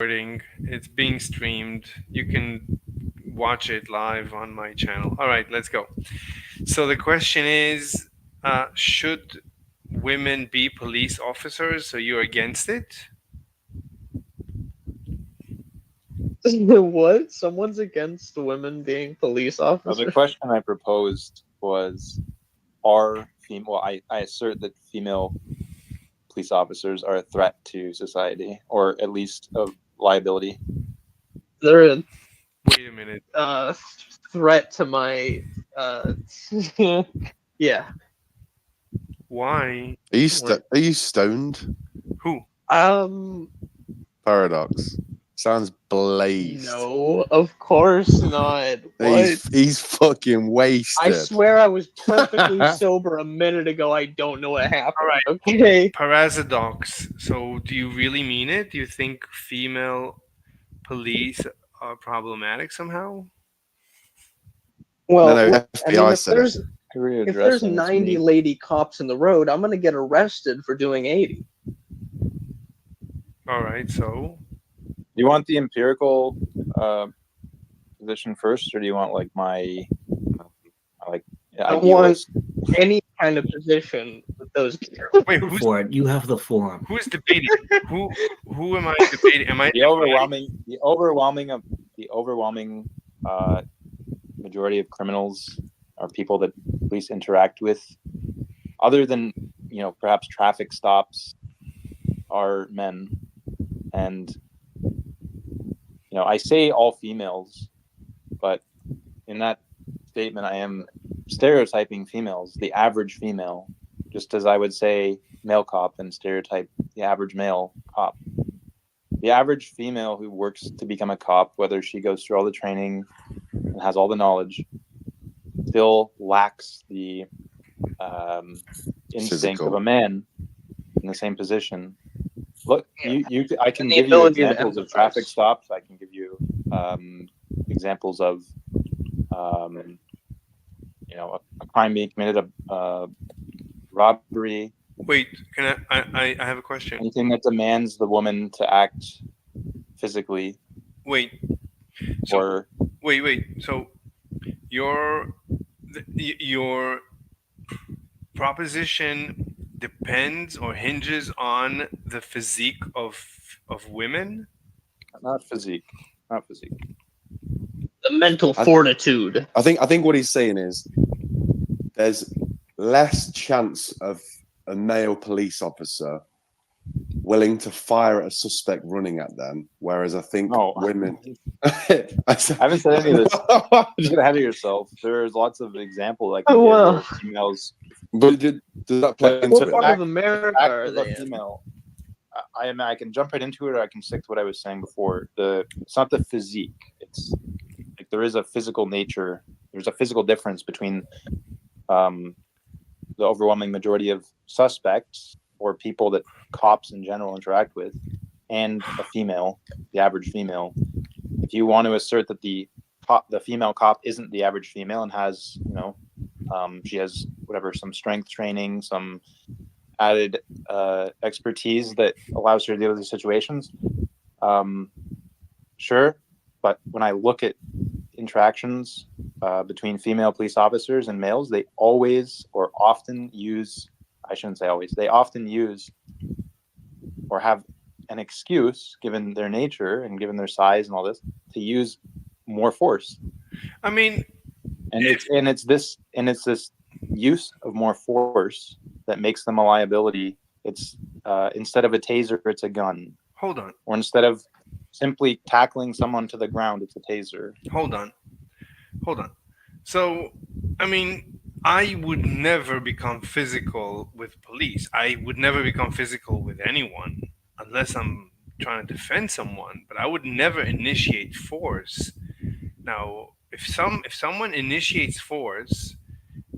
It's being streamed. You can watch it live on my channel. All right, let's go. So the question is, should women be police officers? So you're against it? What? Someone's against women being police Well, officers? the question I proposed was, I assert that female police officers are a threat to society, or at least a liability. They're a Wait a minute. threat to my yeah. Why? Are you stoned? Who? Paradox. Sounds blazed. No, of course not. What? He's fucking wasted. I swear I was perfectly sober a minute ago. I don't know what happened. All right. Okay. Paradox. So do you really mean it? Do you think female police are problematic somehow? Well, No, I mean, FBI if said there's it. if there's 90 lady cops in the road, I'm gonna get arrested for doing 80. All right. So Do you want the empirical position first, or do you want like my I want any kind of position with those. wait, For it, you have the forum. who's debating? Who am I debating? Am I the overwhelming majority of criminals are people that police interact with, other than perhaps traffic stops, are men. And I say all females, but in that statement I am stereotyping females, the average female, just as I would say male cop and stereotype the average male cop. The average female who works to become a cop, whether she goes through all the training and has all the knowledge, still lacks the instinct of a man in the same position. Look, I can give you examples of traffic stops. I can give you examples of a crime being committed, a robbery. Wait, can I have a question. Anything that demands the woman to act physically. Wait. So wait. So your proposition depends or hinges on the physique of women? Not physique. The mental fortitude. I think what he's saying is there's less chance of a male police officer willing to fire at a suspect running at them, whereas I think women. I haven't said any of this. Get ahead of yourself. There's lots of examples like females. But does that play into what part of America are they female? I can jump right into it, or I can stick to what I was saying before. It's not the physique. It's like there is a physical nature. There's a physical difference between the overwhelming majority of suspects or people that cops in general interact with, and a female, the average female. If you want to assert that the female cop isn't the average female and has, she has some strength training, some added expertise that allows her to deal with these situations, sure. But when I look at interactions between female police officers and males, they always or often use, I shouldn't say always, they often use or have an excuse, given their nature and given their size and all this, to use more force. I mean, it's this use of more force that makes them a liability. It's instead of a taser, it's a gun. Hold on. Or instead of simply tackling someone to the ground, it's a taser. Hold on. So, I mean, I would never become physical with police. I would never become physical with anyone unless I'm trying to defend someone, but I would never initiate force. Now, if someone initiates force,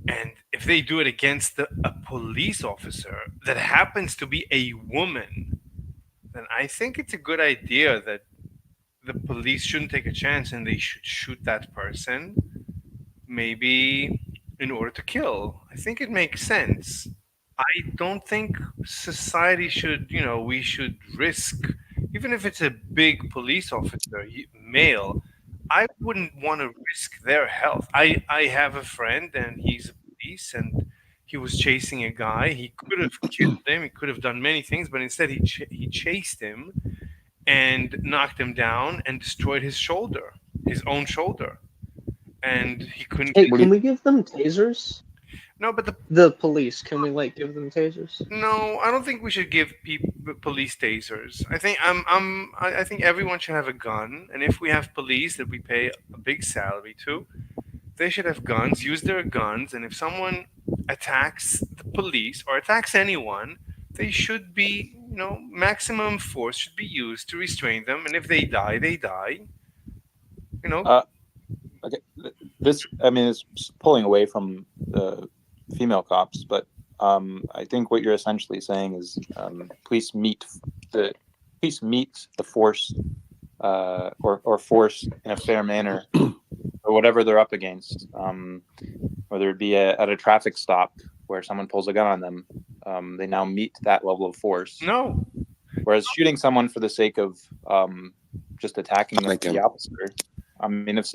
and if they do it against a police officer that happens to be a woman, then I think it's a good idea that the police shouldn't take a chance and they should shoot that person, maybe in order to kill. I think it makes sense. I don't think society should, we should risk even if it's a big police officer, male, I wouldn't want to risk their health. I have a friend and he's a police and he was chasing a guy. He could have killed him. He could have done many things, but instead he chased him and knocked him down and destroyed his shoulder, his own shoulder, and he couldn't. Hey, What do can you- we give them tasers? No, but The police, can we like give them tasers? no, I don't think we should give police tasers. I think everyone should have a gun, and if we have police that we pay a big salary to, they should have guns. Use their guns, and if someone attacks the police or attacks anyone, they should be, maximum force should be used to restrain them, and if they die, they die. You know, Okay, this, I mean, it's pulling away from the female cops, but I think what you're essentially saying is police meet the force or force in a fair manner or whatever they're up against, whether it be at a traffic stop where someone pulls a gun on them, they now meet that level of force. no, Whereas shooting someone for the sake of just attacking Thank the you. officer, I mean, if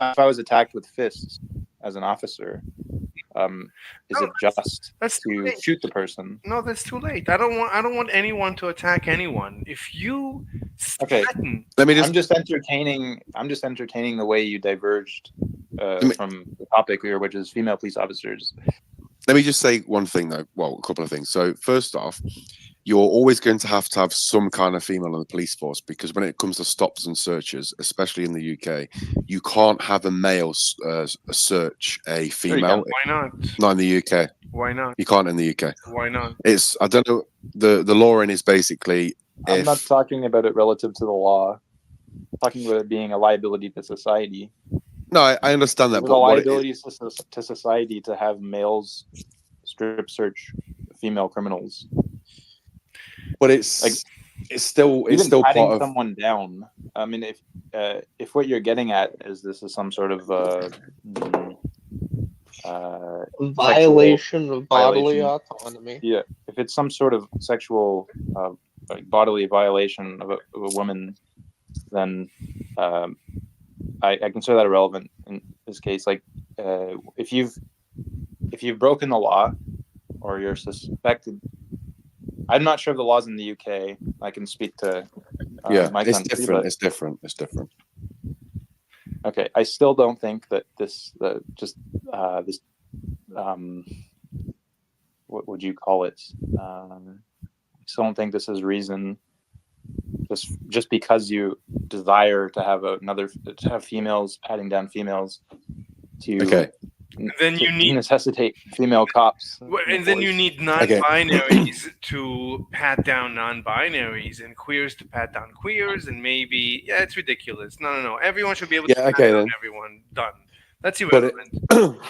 I was attacked with fists as an officer, is No, it just that's too to late. shoot the person? No, that's too late. I don't want anyone to attack anyone. If you Okay. threaten, Let me just. I'm just entertaining the way you diverged me- from the topic here, which is female police officers. Let me just say one thing, though. Well, a couple of things. So, first off, you're always going to have some kind of female in the police force because when it comes to stops and searches, especially in the UK, you can't have a male search a female. why not? Not in the UK. Why not? You can't in the UK. Why not? It's I don't know. The law in is basically I'm if not talking about it relative to the law. I'm talking about it being a liability to society. no, I understand that, It's a but what it- liability to society to have males strip search female criminals. but it's Like, it's still Even part patting of someone down. I mean, if what you're getting at is this is some sort of Violation of bodily violation. autonomy. yeah, if it's some sort of sexual like bodily violation of a woman, then I consider that irrelevant in this case. Like if you've broken the law or you're suspected. I'm not sure of the laws in the UK. I can speak to my it's country, different. but It's different. okay, I still don't think that this what would you call it? I still don't think this is reason. Just because you desire to have females patting down females to Okay. Then you need- necessitate female cops. And then you need non-binaries to pat down non-binaries, and queers to pat down queers, and maybe it's ridiculous. No. Everyone should be able to pat down then. everyone. Done. That's But irrelevant.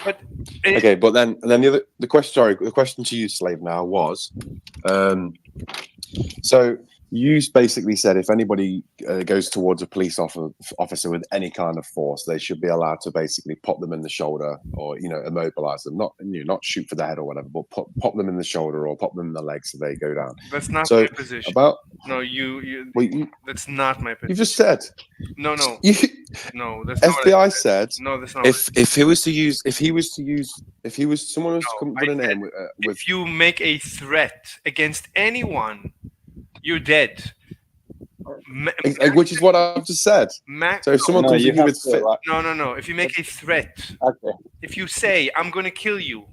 But Okay, but then the question to you, Slave, now was, so you basically said if anybody goes towards a police officer with any kind of force, they should be allowed to basically pop them in the shoulder or immobilize them, not shoot for the head or whatever, but pop them in the shoulder or pop them in the leg so they go down. That's not So my position. about No, you. well, That's not my position. you just said No. you, No, that's not. FBI what I said No, that's not. if someone was to come I running said in with if you make a threat against anyone, you're dead. which is what I've just said. So if someone comes in with No. If you make a threat, Okay. if you say I'm going to kill you,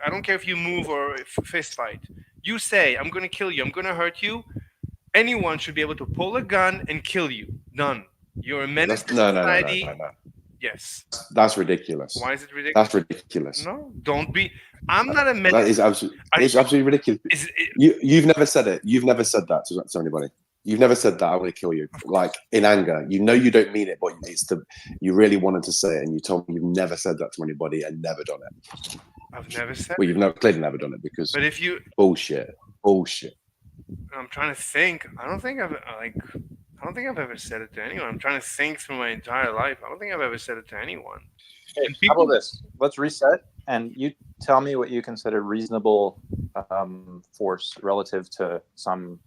I don't care if you move or fist fight. You say I'm going to kill you, I'm going to hurt you. Anyone should be able to pull a gun and kill you. Done. You're a menace to society. No. Yes. That's ridiculous. Why is it ridiculous? That's ridiculous. No, don't be. I'm not a menace. That is absolutely ridiculous. You've never said it. You've never said that to anybody. You've never said that I want to kill you, like in anger. You know you don't mean it, but you really wanted to say it, and you told me you've never said that to anybody and never done it. I've never said. Well, you've clearly never done it because. But if you, bullshit. I'm trying to think. I don't think I've ever said it to anyone. I'm trying to think through my entire life. I don't think I've ever said it to anyone. Hey, how about this? Let's reset, and you tell me what you consider reasonable force relative to some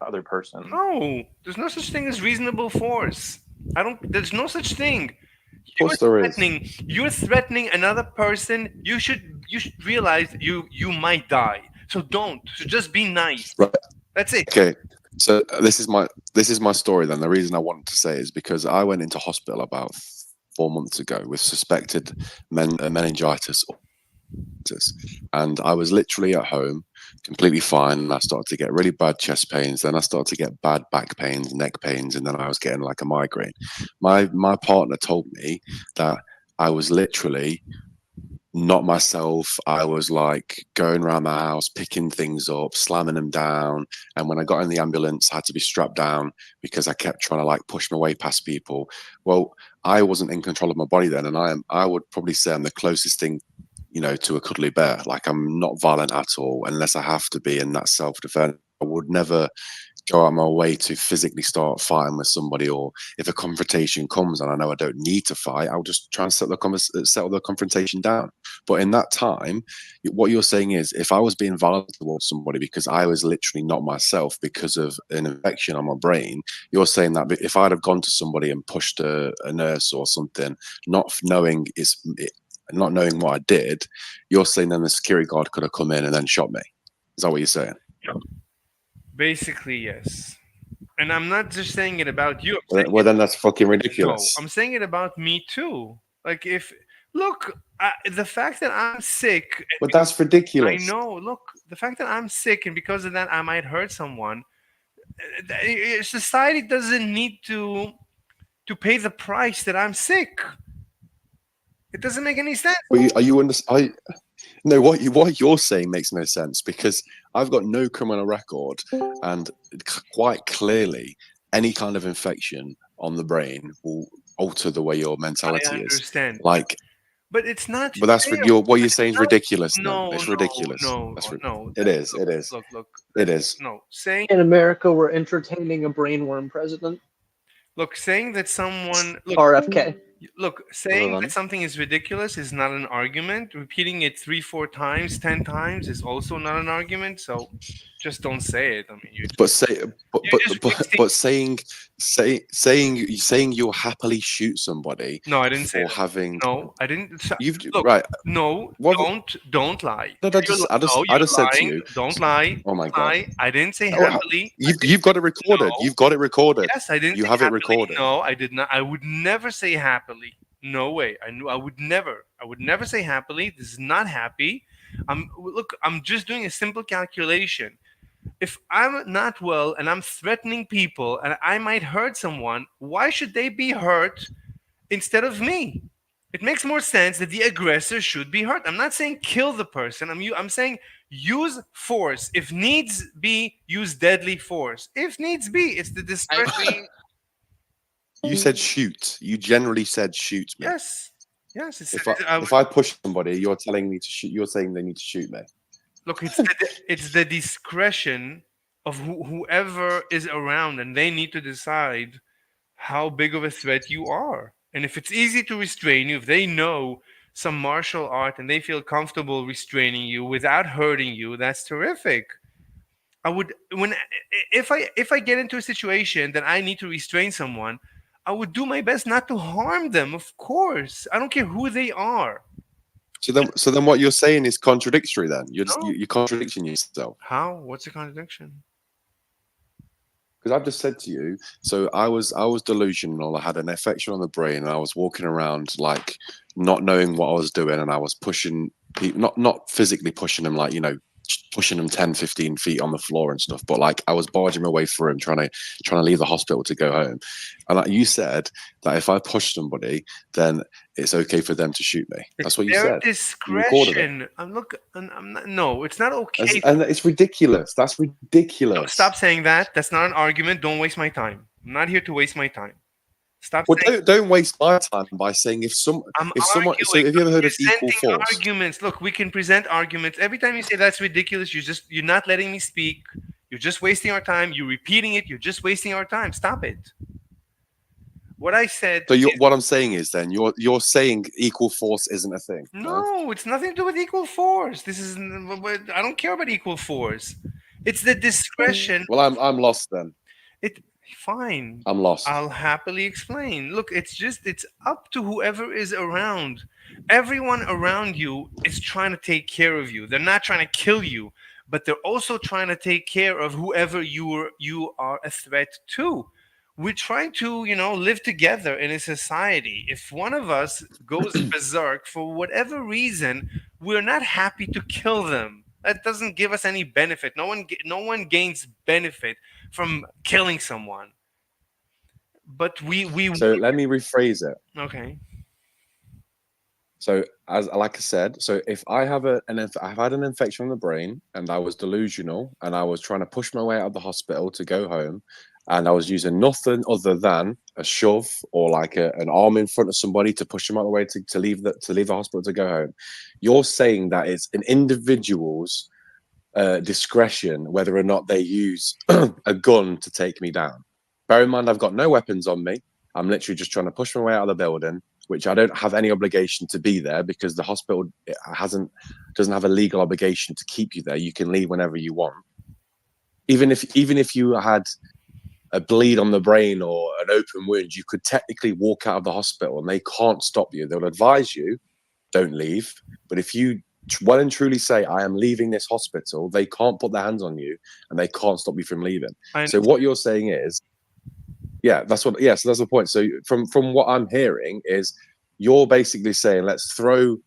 other person. No, there's no such thing as reasonable force. I don't. There's no such thing. Of course there is. You're threatening another person. You should realize you might die. So don't. So just be nice. Right. That's it. Okay. So this is my story then. The reason I wanted to say is because I went into hospital about 4 months ago with suspected meningitis, and I was literally at home, completely fine. And I started to get really bad chest pains. Then I started to get bad back pains, neck pains, and then I was getting like a migraine. My partner told me that I was literally not myself. I was like going around the house, picking things up, slamming them down. And when I got in the ambulance, I had to be strapped down because I kept trying to like push my way past people. Well, I wasn't in control of my body then, and I would probably say I'm the closest thing, to a cuddly bear. Like, I'm not violent at all unless I have to be, and that's self-defense. I would never go out my way to physically start fighting with somebody, or if a confrontation comes and I know I don't need to fight, I'll just try and settle the confrontation down. But in that time, what you're saying is, if I was being violent towards somebody because I was literally not myself because of an infection on my brain, you're saying that if I'd have gone to somebody and pushed a nurse or something, not knowing what I did, you're saying then the security guard could have come in and then shot me. Is that what you're saying? Basically, yes. And I'm not just saying it about you. Well, then that's fucking No, ridiculous. I'm saying it about me too. Like, look, the fact that I'm sick. But that's I ridiculous. know. Look, the fact that I'm sick and because of that I might hurt someone. Society doesn't need to pay the price that I'm sick. It doesn't make any sense. Are you No, what you're saying makes no sense, because I've got no criminal record, and quite clearly, any kind of infection on the brain will alter the way your mentality I is. understand. Like, But it's not. but that's fair. what you're saying is ridiculous. No, It's no, ridiculous. no, That's no. It is. It is. Look. It is. No, saying In America, we're entertaining a brainworm president. saying that someone RFK. saying w0men. that something is ridiculous is not an argument. Repeating it 3-4 times, 10 times is also not an argument. So just don't say it. I mean, But saying you'll happily shoot somebody no, I didn't say for that. having No, I didn't. you've Look, right. no, What? don't lie. No, I just You're said to lying. you. Don't lie. Oh my Don't God. lie. I didn't say Oh, happily. You've got it recorded. No. You've got it recorded. Yes, I didn't. You say have it happily. recorded. No, I did not. I would never say happily. No way. I knew. I would never. I would never say happily. This is not happy. I'm just doing a simple calculation. If I'm not well and I'm threatening people and I might hurt someone, why should they be hurt instead of me? It makes more sense that the aggressor should be hurt. I'm not saying kill the person. I'm saying use force. If needs be, use deadly force. If needs be, it's the I discretion. think You said shoot. You generally said shoot me. Yes. Yes. If I push somebody, you're telling me to shoot. You're saying they need to shoot me. Look, it's the discretion of whoever is around, and they need to decide how big of a threat you are. And if it's easy to restrain you, if they know some martial art and they feel comfortable restraining you without hurting you, that's terrific. I would if I get into a situation that I need to restrain someone, I would do my best not to harm them. Of course, I don't care who they are. So then, what you're saying is contradictory. Then you're No. you're contradicting yourself. How? What's the contradiction? Because I've just said to you, so I was delusional. I had an infection on the brain, and I was walking around like not knowing what I was doing, and I was pushing people, not physically pushing them, like pushing them 10, 15 feet on the floor and stuff, but like I was barging my way through them, trying to leave the hospital to go home. And like you said that if I push somebody, then it's okay for them to shoot me. That's what you Their said. You recorded it. discretion. I'm not. No, it's not okay. And it's ridiculous. That's ridiculous. No, stop saying that. That's not an argument. Don't waste my time. I'm not here to waste my time. Stop Well, saying. don't waste my time by saying if someone. So Arguing. have you ever heard of equal Presenting force? arguments. Look, we can present arguments. Every time you say that's ridiculous, you're not letting me speak. You're just wasting our time. You're repeating it. You're just wasting our time. Stop it. What I said. So what I'm saying is, then you're saying equal force isn't a thing. No, it's nothing to do with equal force. I don't care about equal force. It's the discretion. Well, I'm lost then. It fine. I'm lost. I'll happily explain. Look, it's up to whoever is around. Everyone around you is trying to take care of you. They're not trying to kill you, but they're also trying to take care of whoever you are a threat to. We're trying to, live together in a society. If one of us goes berserk for whatever reason, we're not happy to kill them. That doesn't give us any benefit. No one gains benefit from killing someone. But we So let me rephrase it. okay. So as like I said, so if I have I've had an infection on the brain and I was delusional and I was trying to push my way out of the hospital to go home, and I was using nothing other than a shove or like an arm in front of somebody to push them out of the way to leave the hospital to go home. You're saying that it's an individual's discretion whether or not they use a gun to take me down. Bear in mind, I've got no weapons on me. I'm literally just trying to push my way out of the building, which I don't have any obligation to be there because the hospital doesn't have a legal obligation to keep you there. You can leave whenever you want. Even if you had a bleed on the brain or an open wound, you could technically walk out of the hospital and they can't stop you. They'll advise you, don't leave. But if you well and truly say, I am leaving this hospital, they can't put their hands on you and they can't stop you from leaving. I, So what you're saying is, yeah, so that's the point. So from what I'm hearing is you're basically saying let's throw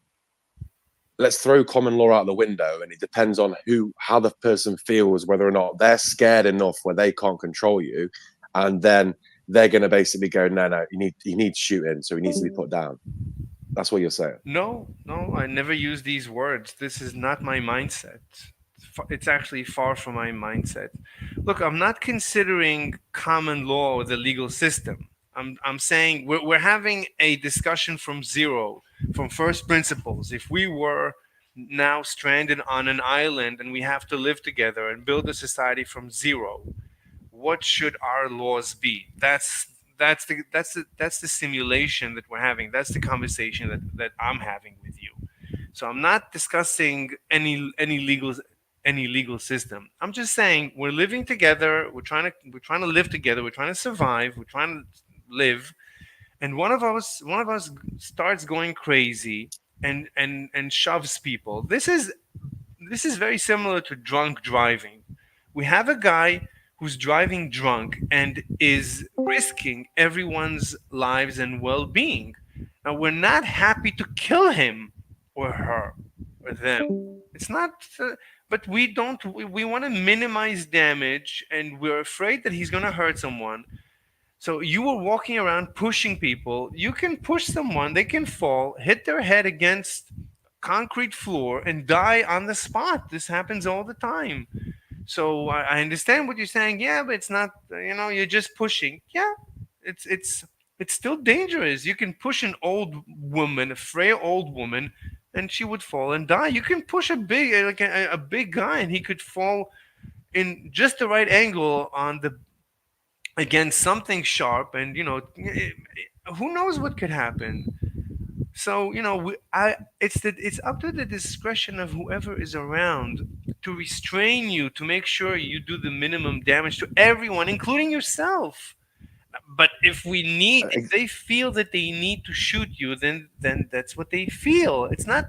common law out the window, and it depends on how the person feels, whether or not they're scared enough where they can't control you, and then they're going to basically go, no, you need to shoot in, so he needs to be put down. That's what you're saying. no, I never use these words. This is not my mindset. It's actually far from my mindset. Look, I'm not considering common law or the legal system. I'm saying we're having a discussion from zero, from first principles. If we were now stranded on an island and we have to live together and build a society from zero, what should our laws be? That's the simulation that we're having. That's the conversation that I'm having with you. So I'm not discussing any legal system. I'm just saying we're living together. We're trying to live together. We're trying to survive. We're trying to live. And one of us starts going crazy and shoves people. This is very similar to drunk driving. We have a guy who's driving drunk and is risking everyone's lives and well-being. Now we're not happy to kill him or her or them. It's not, but we don't. We want to minimize damage, and we're afraid that he's going to hurt someone. So you were walking around pushing people. You can push someone, they can fall, hit their head against concrete floor and die on the spot. This happens all the time. So I understand what you're saying. Yeah, but it's not. You're just pushing. Yeah, it's still dangerous. You can push an old woman, a frail old woman, and she would fall and die. You can push a big, like a big guy, and he could fall in just the right angle on the against something sharp, and who knows what could happen. So it's up to the discretion of whoever is around to restrain you, to make sure you do the minimum damage to everyone, including yourself. But if they feel that they need to shoot you, then that's what they feel. It's not,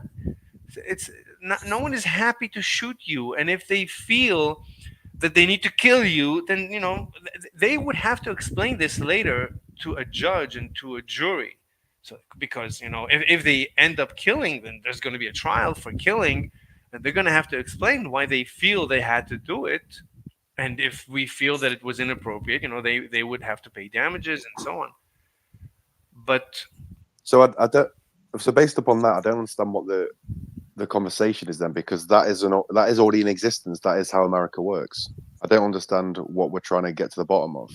no one is happy to shoot you, and if they feel that they need to kill you, then they would have to explain this later to a judge and to a jury. So because if they end up killing, then there's going to be a trial for killing, and they're going to have to explain why they feel they had to do it. And if we feel that it was inappropriate, they would have to pay damages and so on. But So I don't. So based upon that, I don't understand what the conversation is then, because that is already in existence. That is how America works. I don't understand what we're trying to get to the bottom of.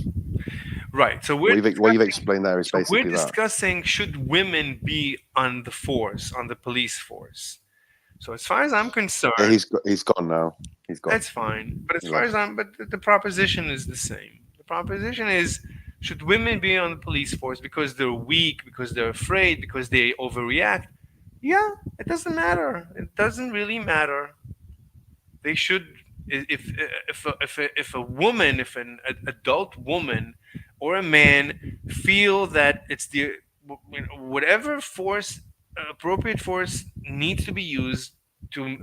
right, so What you've explained there is so we're basically that. discussing, should women be on the force, on the police force? So as far as I'm concerned, Yeah, he's gone now. He's gone. that's fine. But as He far left. as I'm, but the proposition is the same. The proposition is, should women be on the police force because they're weak, because they're afraid, because they overreact? Yeah, it doesn't matter. It doesn't really matter. They should. If a woman, if an adult woman or a man feel that it's the whatever force, appropriate force needs to be used to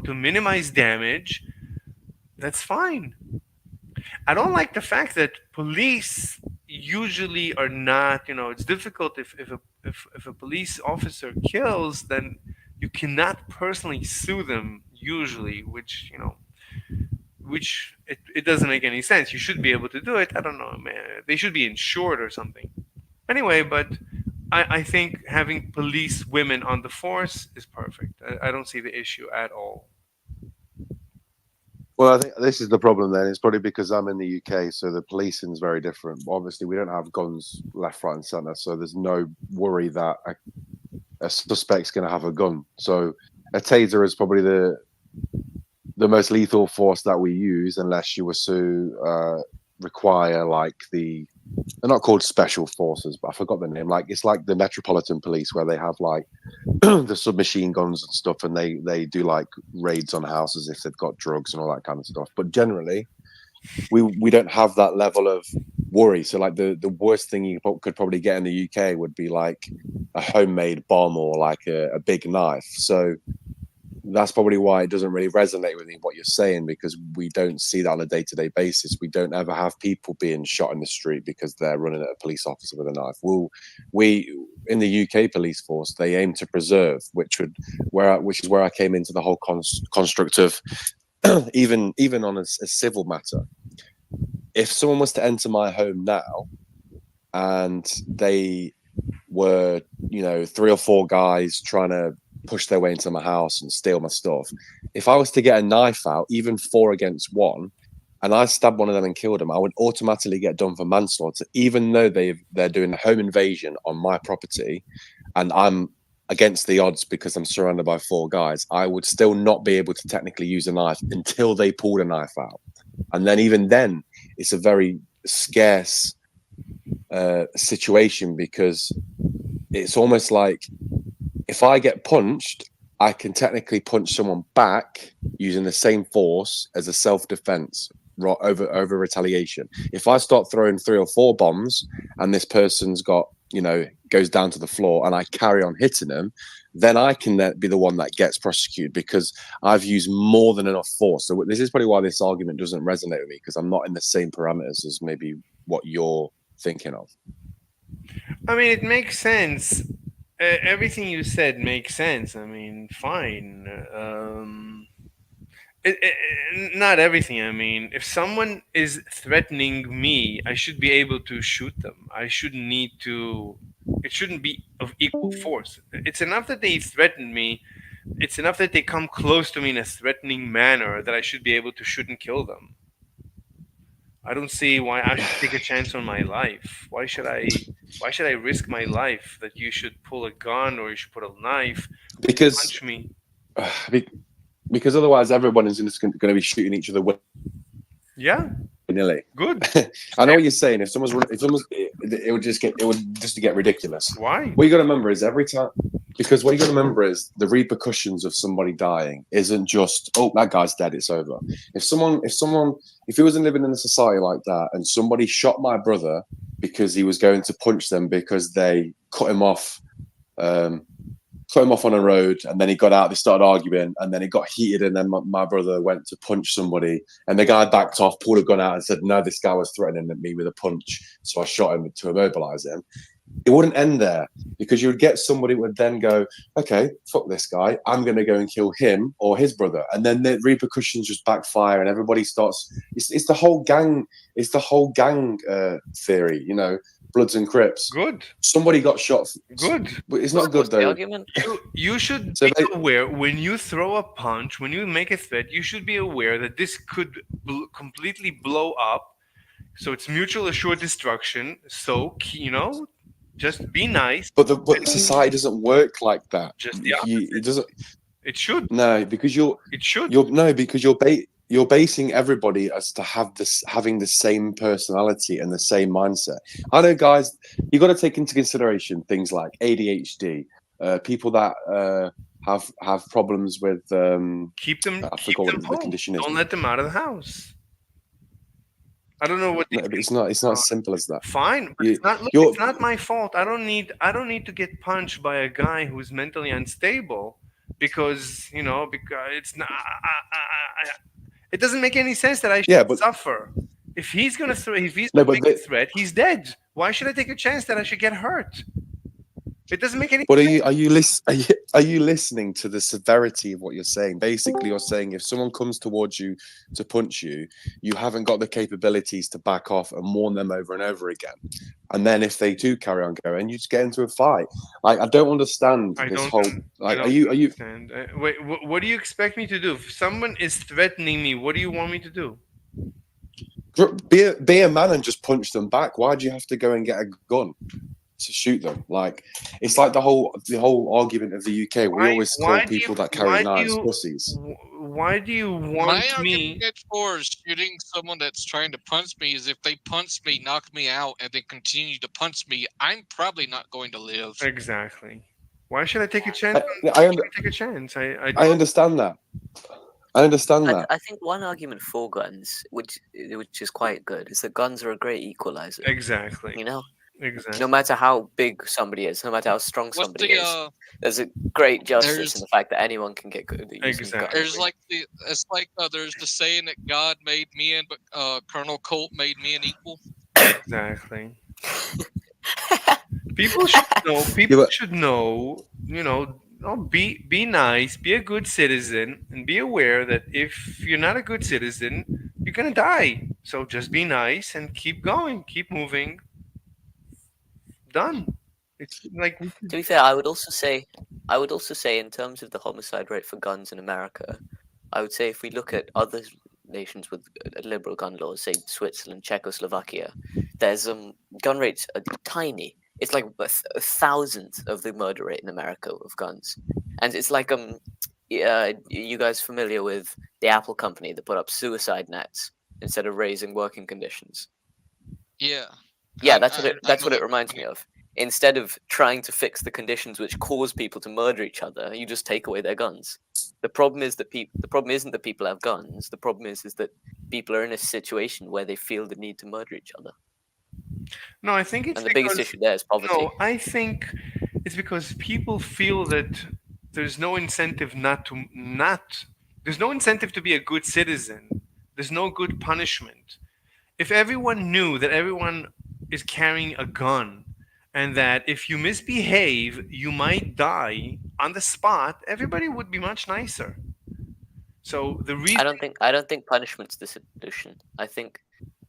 to minimize damage, that's fine. I don't like the fact that police usually are not, it's difficult if a police officer kills, then you cannot personally sue them usually, which it doesn't make any sense. You should be able to do it. I don't know, man. They should be insured or something. Anyway, but I think having police women on the force is perfect. I don't see the issue at all. Well, I think this is the problem then. It's probably because I'm in the UK, so the policing is very different. Obviously, we don't have guns left, right, and centre, so there's no worry that a suspect's going to have a gun. So a taser is probably the most lethal force that we use, unless you were to require like they're not called special forces, but I forgot the name. Like it's like the Metropolitan Police, where they have like the submachine guns and stuff, and they do like raids on houses if they've got drugs and all that kind of stuff. But generally, we don't have that level of worry. So like the worst thing you could probably get in the UK would be like a homemade bomb or like a big knife. So that's probably why it doesn't really resonate with me what you're saying, because we don't see that on a day-to-day basis. We don't ever have people being shot in the street because they're running at a police officer with a knife. We in the UK police force, they aim to preserve, which is where I came into the whole construct of even on a civil matter. If someone was to enter my home now and they were, 3 or 4 guys trying to push their way into my house and steal my stuff, if I was to get a knife out, even 4 against 1, and I stabbed one of them and killed them, I would automatically get done for manslaughter, even though they're doing a home invasion on my property and I'm against the odds because I'm surrounded by 4 guys. I would still not be able to technically use a knife until they pulled a knife out. And then even then, it's a very scarce situation, because it's almost like if I get punched, I can technically punch someone back using the same force as a self-defense over retaliation. If I start throwing 3 or 4 bombs and this person's got, goes down to the floor and I carry on hitting them, then I can be the one that gets prosecuted because I've used more than enough force. So this is probably why this argument doesn't resonate with me, because I'm not in the same parameters as maybe what you're thinking of. I mean, it makes sense. Everything you said makes sense. I mean, fine. Not everything. I mean, if someone is threatening me, I should be able to shoot them. I shouldn't need to. It shouldn't be of equal force. It's enough that they threaten me. It's enough that they come close to me in a threatening manner that I should be able to shoot and kill them. I don't see why I should take a chance on my life. Why should I risk my life that you should pull a gun or you should put a knife Because punch me? because otherwise everyone is just going to be shooting each other Yeah, willy-nilly. good. I know what you're saying. If someone's, it would just get ridiculous. Why? What you got to remember is because what you got to remember is the repercussions of somebody dying isn't just, oh, that guy's dead, it's over. If he wasn't living in a society like that and somebody shot my brother because he was going to punch them because they cut him off on a road, and then he got out, they started arguing, and then it got heated, and then my brother went to punch somebody, and the guy backed off, pulled a gun out and said, no, this guy was threatening me with a punch, so I shot him to immobilize him. It wouldn't end there, because you would get somebody who would then go, okay, fuck this guy, I'm going to go and kill him or his brother, and then the repercussions just backfire, and everybody starts. It's the whole gang. It's the whole gang theory, Bloods and Crips. Good. Somebody got shot. Good. It's not good though. You should So be aware when you throw a punch, when you make a threat, you should be aware that this could completely blow up. So it's mutual assured destruction. So just be nice. But society doesn't work like that. Just the It doesn't. It should. No, because It should. You're basing everybody as to having the same personality and the same mindset. I know, guys, you got to take into consideration things like ADHD, people that have problems with keep them I keep forgot them what the home. condition is. Don't let them out of the house. I don't know what No, but it's not as simple as that. fine, but You, it's not. Look, you're it's not my fault. I don't need to get punched by a guy who's mentally unstable because because it's not. It doesn't make any sense that I yeah, should but suffer. If he's gonna if he's no, gonna but make a threat, he's dead. Why should I take a chance that I should get hurt? It doesn't make any but sense. are you listening to the severity of what you're saying? Basically, you're saying if someone comes towards you to punch you, you haven't got the capabilities to back off and warn them over and over again. And then if they do carry on going, you just get into a fight. Like I don't understand I this don't. whole I like. Are don't you understand. Wait, what do you expect me to do? If someone is threatening me, what do you want me to do? be a man and just punch them back? Why do you have to go and get a gun to shoot them? Like it's like the whole argument of the UK. We Why? always Why call do you? people that carry Why do knives you? pussies. Why do you My want me? argument for shooting someone that's trying to punch me is if they punch me, knock me out, and then continue to punch me, I'm probably not going to live. Exactly. Why should I take a chance? I, Why I, should I take a chance? I I don't. understand that. I understand I, that. I think one argument for guns, which is quite good, is that guns are a great equalizer. Exactly. You know, Exactly. no matter how big somebody is, no matter how strong What's somebody the is, there's a great justice there's in the fact that anyone can get good at using a gun. Exactly. there's like there's the saying that God made men, but Colonel Colt made men equal. Exactly. People should know. People but- should know. Be nice. Be a good citizen, and be aware that if you're not a good citizen, you're gonna die. So just be nice and keep going. Keep moving. Done. It's like To be fair, I would also say, in terms of the homicide rate for guns in America, I would say if we look at other nations with liberal gun laws, say Switzerland, Czechoslovakia, there's gun rates are tiny. It's like a thousandth of the murder rate in America of guns, and it's like you guys familiar with the Apple company that put up suicide nets instead of raising working conditions? Yeah. Yeah, I that's what know it that reminds me company. of. Instead of trying to fix the conditions which cause people to murder each other, you just take away their guns. The problem is that the problem isn't that people have guns. The problem is that people are in a situation where they feel the need to murder each other. no. I think it's And the biggest because issue there is poverty. no. I think it's because people feel that there's no incentive There's no incentive to be a good citizen. There's no good punishment. If everyone knew that everyone is carrying a gun and that if you misbehave, you might die on the spot, everybody would be much nicer. So the reason I don't think punishment's the solution.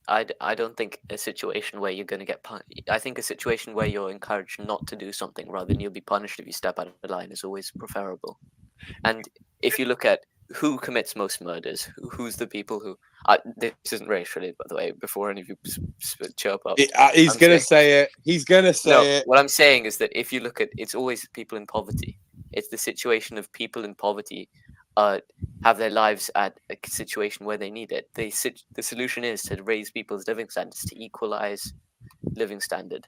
I don't think a situation where you're going to get punished. I think a situation where you're encouraged not to do something rather than you'll be punished if you step out of the line is always preferable. And if you look at who commits most murders, who's the people who... this isn't race related, by the way, before any of you chirp up. He's I'm gonna saying- say it. He's gonna say No, it. what I'm saying is that if you look at... It's always people in poverty. It's the situation of people in poverty have their lives at a situation where they need it. The solution is to raise people's living standards, to equalize living standard.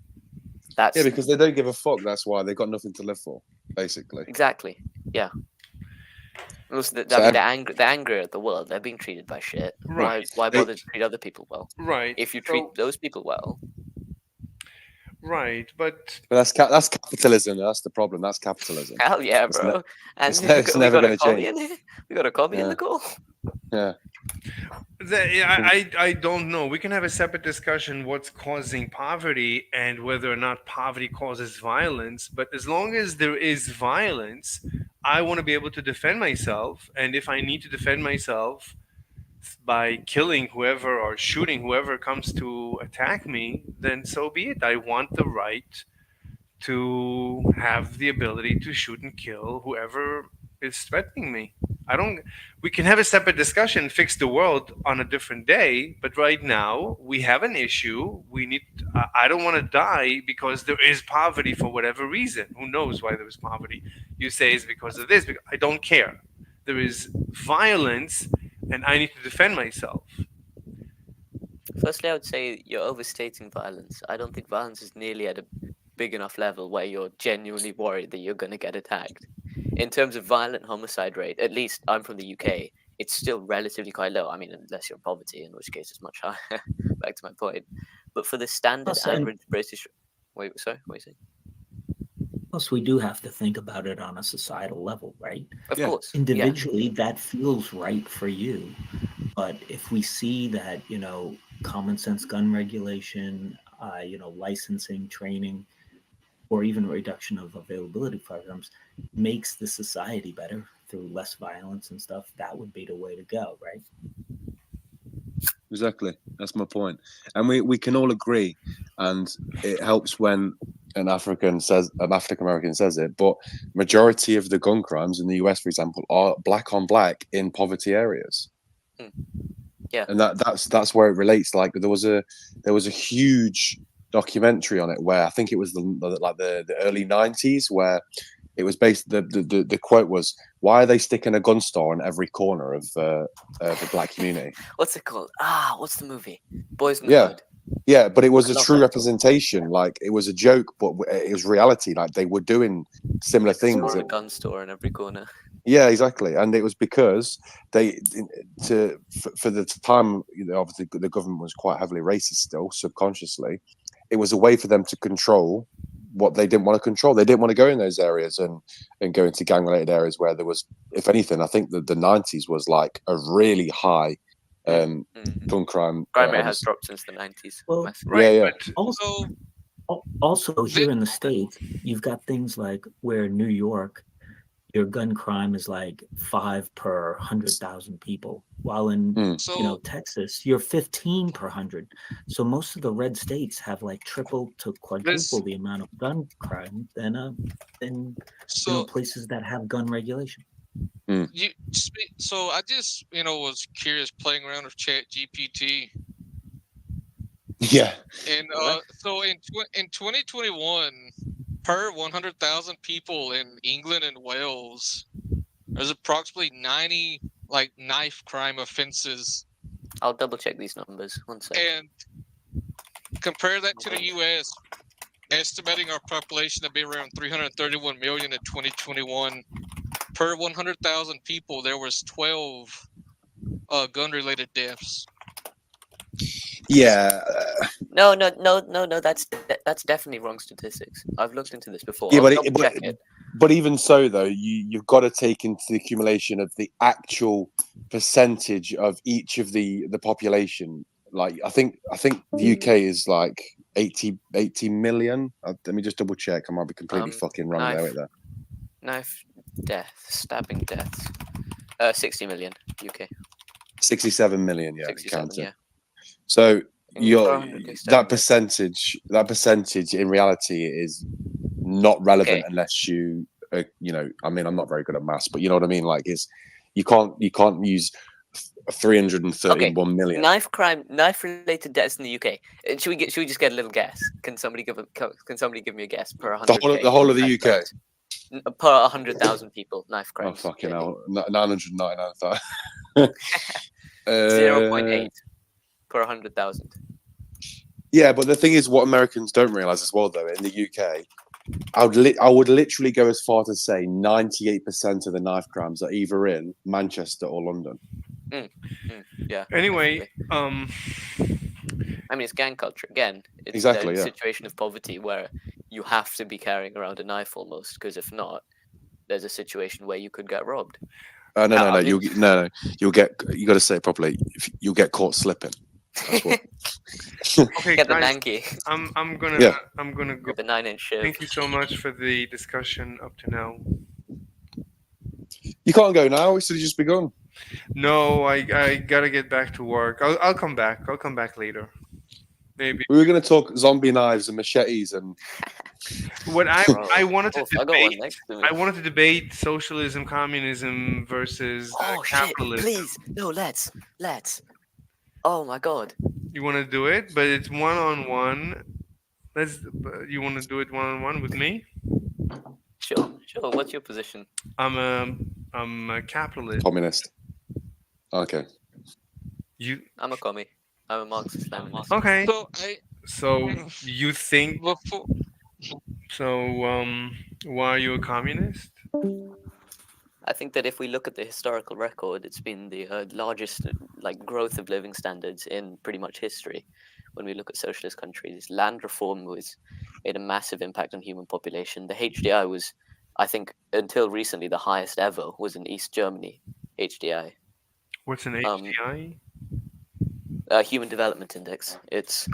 That's Yeah, because they don't give a fuck. That's why they've got nothing to live for, basically. exactly, yeah. And also, So they're angry at the world. They're being treated by shit. Right. Why bother to treat other people well? right. If you treat So- those people well, right, but But that's capitalism. That's the problem. That's capitalism. hell yeah, It's bro. And it's never got a gonna commie change. in here. We got a commie in Yeah. the call. Yeah. I don't know. We can have a separate discussion what's causing poverty and whether or not poverty causes violence. But as long as there is violence, I want to be able to defend myself. And if I need to defend myself by killing whoever or shooting whoever comes to attack me, then so be it. I want the right to have the ability to shoot and kill whoever is threatening me. I don't. We can have a separate discussion, fix the world on a different day. But right now, we have an issue. We need. I don't want to die because there is poverty for whatever reason. Who knows why there is poverty? You say it's because of this. I don't care. There is violence, and I need to defend myself. Firstly, I would say you're overstating violence. I don't think violence is nearly at a big enough level where you're genuinely worried that you're going to get attacked. in terms of violent homicide rate, at least I'm from the UK, it's still relatively quite low. I mean, unless you're in poverty, in which case it's much higher. Back to my point. But for the standard Plus, and average British, wait, sorry, what are you saying? plus, we do have to think about it on a societal level, right? Of Yeah. course, yeah. Individually, that feels right for you. But if we see that, common sense gun regulation, licensing, training, or even reduction of availability of firearms makes the society better through less violence and stuff, that would be the way to go, right? Exactly. That's my point. And we can all agree, and it helps when an African American says it, but majority of the gun crimes in the US, for example, are black on black in poverty areas. Yeah. And that's where it relates. Like there was a huge documentary on it where I think it was the early 90s, where it was based. The quote was, "Why are they sticking a gun store in every corner of the black community?" What's it called? What's the movie? Boys in the Yeah. Hood. Yeah, but it was I a love true that representation. Like it was a joke, but it was reality. Like they were doing similar things. Saw a gun store in every corner. Yeah, exactly. And it was because for the time, obviously the government was quite heavily racist still, subconsciously. It was a way for them to control what they didn't want to control. They didn't want to go in those areas and go into gang related areas where there was, if anything, I think that the 90s was like a really high gun crime. Crime rate has dropped since the 90s. Well, massively. Right, Yeah. but Also, here in the States, you've got things like where New York, your gun crime is like 5 per 100,000 people, while in So Texas, you're 15 per 100. So most of the red states have like triple to quadruple the amount of gun crime than so places that have gun regulation. so I just was curious playing around with Chat GPT, Yeah. and so in 2021, per 100,000 people in England and Wales, there's approximately 90 knife crime offenses, I'll double check these numbers. One second. and compare that to the U.S. Estimating our population to be around 331 million in 2021. Per 100,000 people, there was 12 gun-related deaths. Yeah. No. That's definitely wrong statistics. I've looked into this before. Yeah, I'll but double check it. But even so, though, you've got to take into the accumulation of the actual percentage of each of the population. Like I think the UK is like 80 million. Let me just double check. I might be completely fucking wrong there. Wait there. Knife stabbing deaths. 60 million UK. 67 million. Yeah, 67. counted. Yeah. So Per 100 that stabbing percentage in reality is not relevant unless you I mean, I'm not very good at maths, but you know what I mean. Like, you can't use 331 million. Knife related deaths in the UK. Should we just get a little guess? Can somebody give me a guess per 100? The whole of the UK per 100,000 people. Knife crimes. Oh fucking hell! 999,000. 0.8 per 100,000. Yeah, but the thing is, what Americans don't realize as well, though, in the UK, I would literally go as far to say 98% of the knife crimes are either in Manchester or London. Yeah. Anyway, I mean, it's gang culture again. It's exactly, the yeah. situation of poverty where you have to be carrying around a knife almost, because if not, there's a situation where you could get robbed. No. You got to say it properly. You'll get caught slipping. That's what. Okay, Get the guys, nanky. I'm gonna go. With the 9-inch shiv. Thank you so much for the discussion up to now. You can't go now. It's just begun. No, I gotta get back to work. I'll come back. I'll come back later. Maybe We were going to talk zombie knives and machetes and. What I wanted to debate. I wanted to debate socialism, communism versus capitalism. Shit, please, no, let's. Oh my god. You want to do it, but it's one-on-one. You want to do it one-on-one with me? Sure. What's your position? I'm a capitalist. Communist. Okay. I'm a commie. I'm a Marxist-Leninist. Okay. So you think? before. So why are you a communist? I think that if we look at the historical record, it's been the largest growth of living standards in pretty much history. When we look at socialist countries, land reform made a massive impact on human population. The HDI was, I think, until recently, the highest ever was in East Germany. HDI, What's an HDI? Human Development Index. It's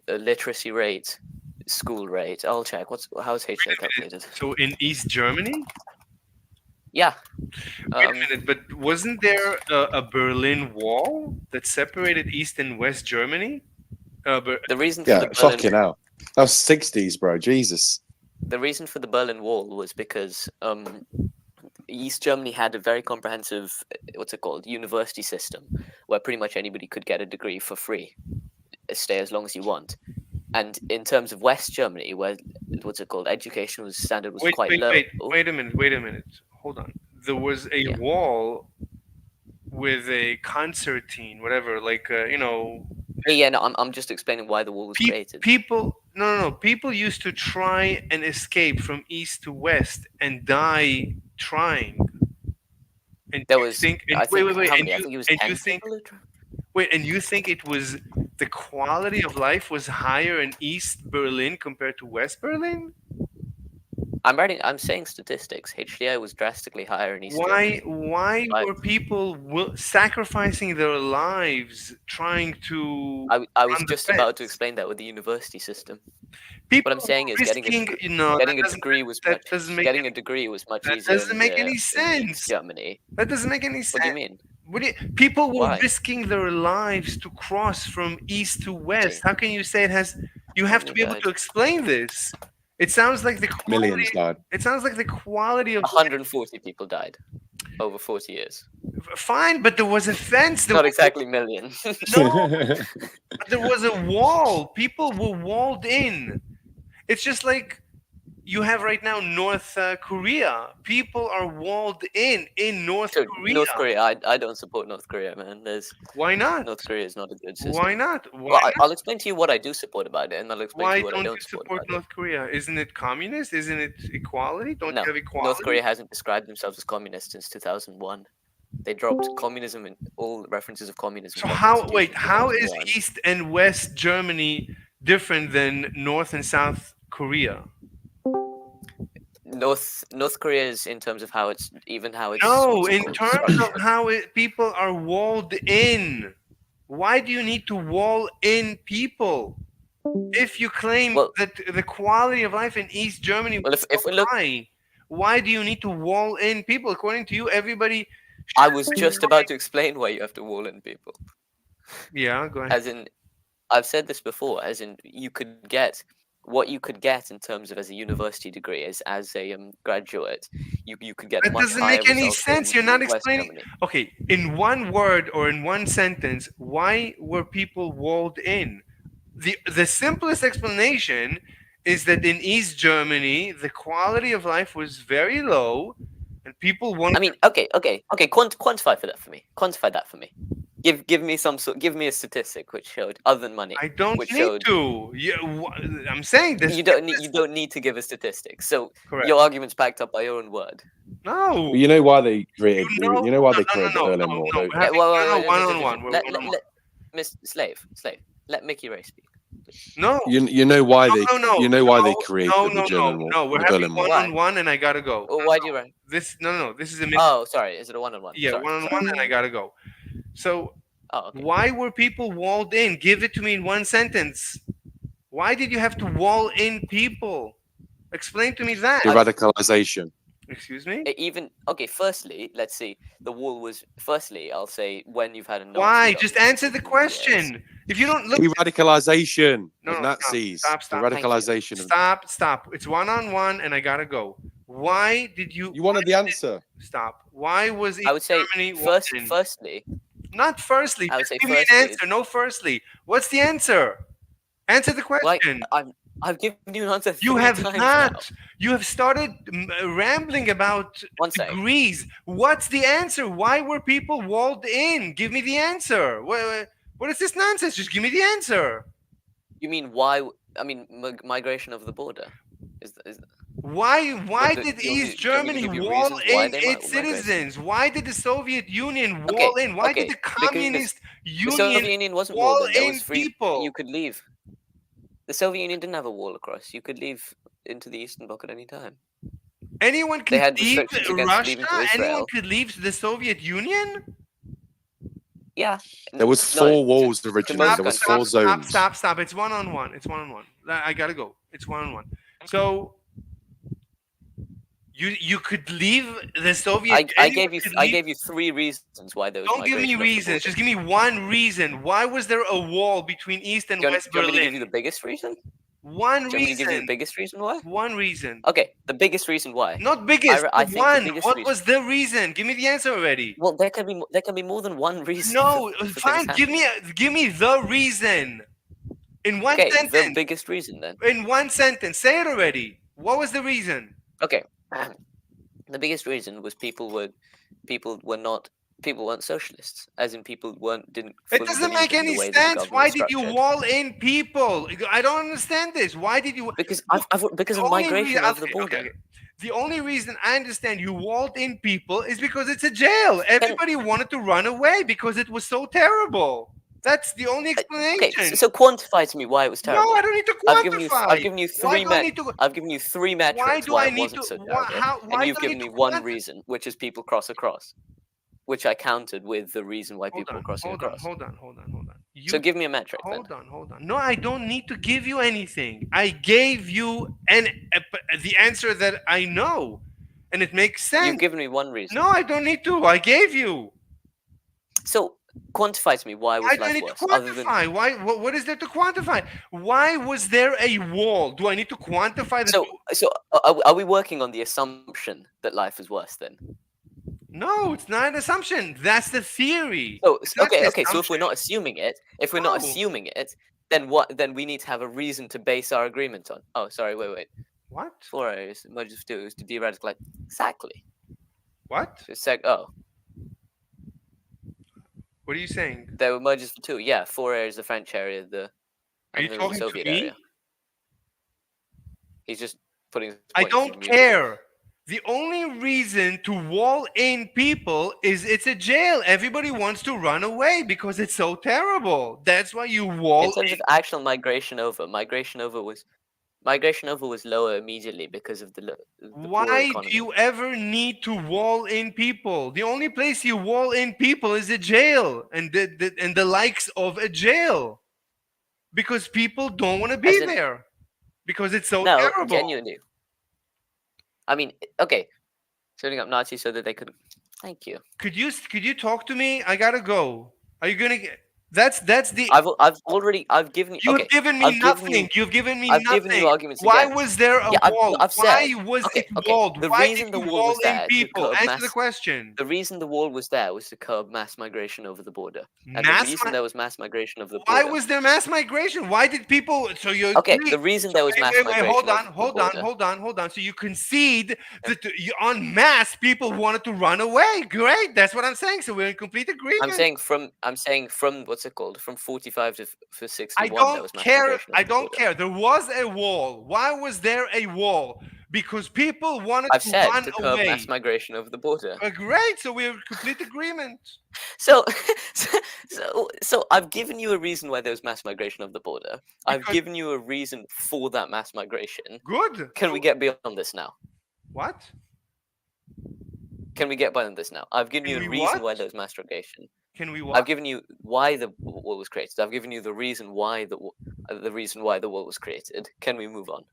a literacy rate, school rate. I'll check. How's HDI calculated? So in East Germany? Yeah. Wait a minute, but wasn't there a Berlin Wall that separated East and West Germany? The reason for Yeah, the Berlin, fucking hell. That was 60s, bro. Jesus. the reason for the Berlin Wall was because East Germany had a very comprehensive, university system, where pretty much anybody could get a degree for free, stay as long as you want. And in terms of West Germany, where education standard was quite low. Wait a minute. Hold on. There was a wall with a concertine, whatever, Yeah, no, I'm just explaining why the wall was created. People used to try and escape from east to west and die trying. And There you was, think, and, I think, wait, how and many? I you, think it was and 10 you think, people who tried? wait, and you think it was the quality of life was higher in East Berlin compared to West Berlin? I'm saying statistics. HDI was drastically higher in East Germany. Why were people sacrificing their lives trying to? I was just about to explain that with the university system. People What I'm saying is getting a degree was much easier. That doesn't make any sense. Germany. That doesn't make any sense. What do you mean? People were Why? risking their lives to cross from east to west. Okay. How can you say it has? You have to be able to explain this. It sounds like the quality, Millions died. It sounds like the quality of 140 people died over 40 years. Fine, but there was a fence. Not exactly millions. No, there was a wall. People were walled in. It's just like you have right now North Korea. People are walled in North Korea. North Korea, I don't support North Korea, man. Why not? North Korea is not a good system. Why not? I'll explain to you what I do support about it, and I'll explain to you what I don't support about North Korea? Isn't it communist? Isn't it equality? Don't No, you have equality? North Korea hasn't described themselves as communist since 2001. They dropped communism and all references of communism. So how is East and West Germany different than North and South Korea? North Korea is in terms of how it's No, in terms of how people are walled in. Why do you need to wall in people? If you claim that the quality of life in East Germany was high, why do you need to wall in people? According to you, everybody. I was just about to explain why you have to wall in people. Yeah, go ahead. As in, I've said this before. As in, you could get what you could get in terms of as a university degree as a graduate. You could get. That much doesn't higher make any results sense. in You're not West explaining. Germany. Okay, in one word or in one sentence, why were people walled in? The simplest explanation is that in East Germany, the quality of life was very low, and people wanted. I mean, okay. Quantify that for me. Give me a statistic which showed, other than money. I don't need to. I'm saying this. You don't need to give a statistic. So Correct. Your argument's backed up by your own word. No. You know why they created? You know why they created the Berlin Wall? No. don't you? One-on-one. Let Miss Slave. Let Mickey Ray speak. No. You know why they? You know why they created the German Wall? No, we're the having Berlin Wall. one-on-one, and I gotta go. Well, why do you run? This This is a. Oh, sorry. Is it a one-on-one? Yeah, Sorry. one-on-one, and I gotta go. So. Okay. Why were people walled in? Give it to me in one sentence. Why did you have to wall in people? Explain to me that. Radicalization. Excuse me? Firstly, let's see. The wall was, I'll say, when you've had a Nazi Why? government Just answer the for question. years. If you don't look. Radicalization of No, Nazis. stop. The radicalization of. Stop. It's one-on-one, and I gotta go. Why did you? You wanted the answer. Stop. Why was I would say, Germany firstly. Not firstly. I would say give me an answer. No, firstly. What's the answer? Answer the question. I've given you an answer. You have times not. now. You have started rambling about degrees. What's the answer? Why were people walled in? Give me the answer. What is this nonsense? Just give me the answer. You mean why? I mean, migration of the border. Why do did you want me East to Germany give you wall reasons why in they its migrated? citizens? Why did the Soviet Union Okay, wall in? Why did okay, the because Communist the Union Soviet Union wasn't wall walled in. There was in free. people? You could leave. The Soviet Union didn't have a wall across. You could leave into the Eastern Bloc at any time. Anyone They could had leave restrictions against Russia? leaving to Anyone Israel. could leave the Soviet Union? Yeah. There was No, 4 walls to originally. most There was countries. 4 zones. Stop. It's one-on-one. It's one-on-one. I gotta go. It's one-on-one. So you could leave the Soviet. I anyone could leave- gave you 3 reasons why there was Don't give me migration of the reasons. border. Just give me one reason. Why was there a wall between East and Do you West want me to give you Berlin? the biggest reason? One Do you want me to give you the reason. biggest reason why? One reason. Okay, the biggest reason why. Not biggest. I think the one. biggest What reason. was the reason? Give me the answer already. Well, there can be more than one reason. No, for fine. things Give me the reason. In one Okay, the sentence. biggest reason then. In one sentence. Say it already. What was the reason? Okay, the biggest reason was people weren't socialists, as in people didn't. It fully doesn't believe make in the any way that the sense. government Why was did you structured. wall in people? I don't understand this. Why did you? Because because The of only migration reason- over the okay, border. okay. The only reason I understand you walled in people is because it's a jail. Everybody wanted to run away because it was so terrible. That's the only explanation. Okay, so quantify to me why it was terrible. No, I don't need to I've quantify. given you Why three do I need to? I've given you 3 metrics Why do why I it need wasn't to? so Why, terrible, how, why and you've do I given need me to one quantify? reason, which is people cross across, which I countered with the reason why people were crossing across. Hold on. So give me a metric. Hold on. No, I don't need to give you anything. I gave you the answer that I know, and it makes sense. You've given me one reason. No, I don't need to. I gave you. So quantify to me why was I don't life need to worse, other than. quantify. Why? What is there to quantify? Why was there a wall? Do I need to quantify the? So are we working on the assumption that life is worse then? No, it's not an assumption. That's the theory. So It's not okay. the So if we're assumption. not assuming it, then what? Then we need to have a reason to base our agreement on. Oh, sorry. Wait. What? 4 areas. Merges of 2 is to de-radicalize. Exactly. What? Oh, What are you saying? there were mergers for 2. Yeah, 4 areas: the French area, Are you and then the talking to Soviet me? area. He's just putting. his I points don't in mute. care. The only reason to wall in people is it's a jail. Everybody wants to run away because it's so terrible. That's why you wall In terms in. of actual migration over was lower immediately because of the poor Why do economy. you ever need to wall in people? The only place you wall in people is a jail and the likes of a jail. Because people don't want to be As in- there. Because it's so No, terrible. genuinely. I mean, okay, setting up Nazis so that they could. Thank you. Could you talk to me? I gotta go. Are you gonna get? That's the. I've given you. You Okay, have given me I've given nothing. you- You've given me I've nothing. given you arguments Why again. was there a Yeah, wall? I've Why said- was okay, it okay. walled? The Why reason did the you wall wall was there in to people? curb Answer the question. The reason the wall was there was to curb mass migration over the border, and Mass the reason mi- there was mass migration over the Why border. was there mass migration? Why did people? So you Okay, agree- the reason so there was wait, mass wait, migration hold over on, the hold border. on. So you concede that en masse people wanted to run away. Great, that's what I'm saying. So we're in complete agreement. I'm saying from what's it called? From 45 to for 61. I there don't was mass care. migration over I the don't border. care. There was a wall. Why was there a wall? Because people wanted I've to said run to curb away. mass migration over the border. Great. So we're in complete agreement. So, so I've given you a reason why there was mass migration over the border. I've Because- given you a reason for that mass migration. Good. Can we get beyond this now? What? Can we get beyond this now? I've given Can you a we reason what? why there was mass migration. Can we I've what? given you why the wall was created. I've given you the reason why the wall was created. Can we move on?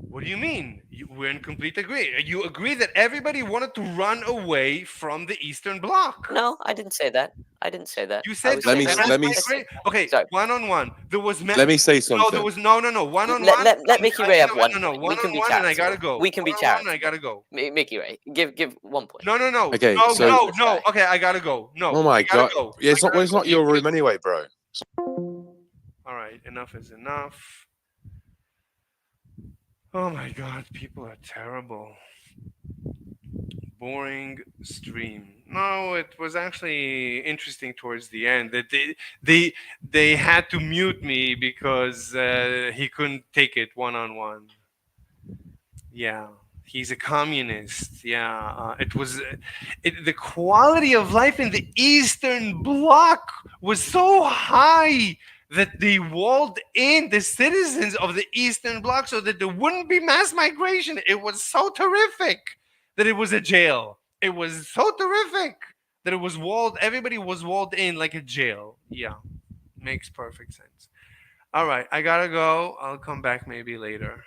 What do you mean? We're in complete agreement. You agree that everybody wanted to run away from the Eastern Bloc. No, I didn't say that. I didn't say that. You I said was there Let was me- mass let me- migration. Okay, Sorry. one-on-one. There was mass. Let me say No, something. there was no. One-on-one. Let Mickey Ray have 1 No, point. We can be one-on-one, and I charitable. gotta go. We can be One-on-one, and I charitable. gotta go. Mickey Ray, give 1 point. No. Okay, no, so- no. Okay, I gotta go. No. Oh my I gotta god! go. Yeah, it's I not. gotta It's go. not your room anyway, bro. All right, enough is enough. Oh my god, people are terrible. Boring stream. No, it was actually interesting towards the end. That they had to mute me because he couldn't take it one-on-one. Yeah, he's a communist. Yeah, the quality of life in the Eastern Bloc was so high that they walled in the citizens of the Eastern Bloc so that there wouldn't be mass migration. It was so terrific that it was a jail. It was so terrific that it was walled. Everybody was walled in like a jail. Yeah, makes perfect sense. All right, I gotta go. I'll come back maybe later.